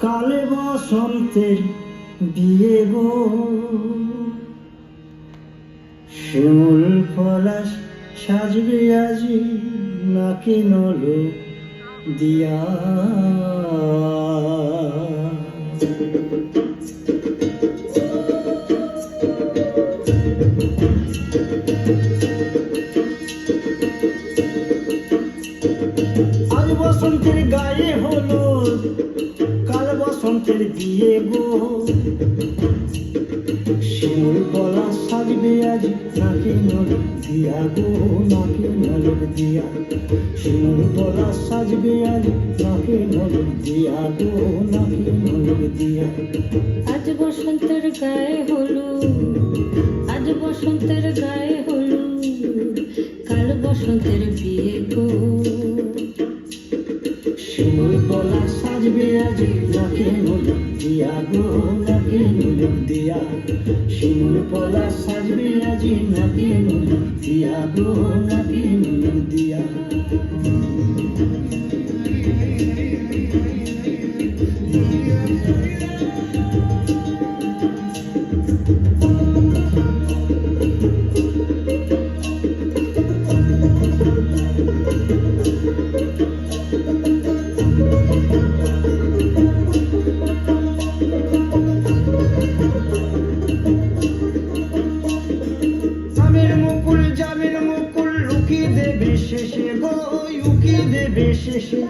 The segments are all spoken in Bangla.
কালে বসন্তের বিয়ে গো, শিমুল পলাশ সাজবে আজি নাকি নলো দিয়া। আজ বসন্তের গায়ে হলো, কাল বসন্তের বিয়ে গো, শিমুল পলাশ সাজবে আজ নাকি নলো দিয়া গো, নাকি নলো দিয়া। শিমুল পলাশ সাজবে আজ নাকি নলো দিয়া গো, নাকি নলো দিয়া। আজ বসন্তের গায়ে হলুদ, আজ বসন্তের গায়ে হলুদ, কাল বসন্তের বিয়ে গো, শিমুল পলাশ সাজবে আজ নাকি নলো দিয়া গো, নাকি নলো দিয়া। শিমুল পলাশ সাজবে আজ নাকি নলো দিয়া গো, নাকি নলো দিয়া। শেষে গো উকি দেবে শেষে,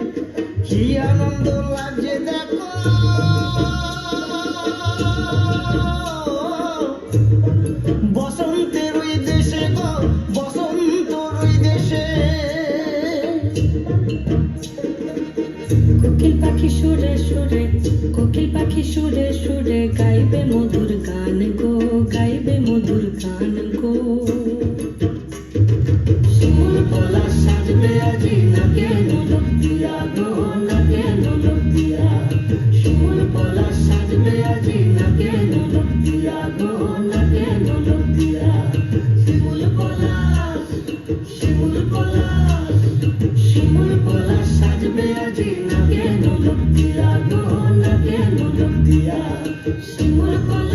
কি আনন্দ লাগছে দেখো, বসন্তের ওই দেশে গো, বসন্তর ওই দেশে। কোকিল পাখি সুরে সুরে, কোকিল পাখি সুরে সুরে গাইবে মধুর গান গো, গাইবে মধুর গান গো। শিমুল পলাশ সাজবে আজি নাকে নলো দিয়া গো, নাকে নলো দিয়া। শিমুল পলাশ সাজবে আজি নাকে নলো দিয়া গো, নাকে নলো দিয়া। শিমুল পলাশ, শিমুল পলাশ, শিমুল পলাশ সাজবে আজি নাকে নলো দিয়া গো, নাকে নলো দিয়া। শিমুল পলাশ।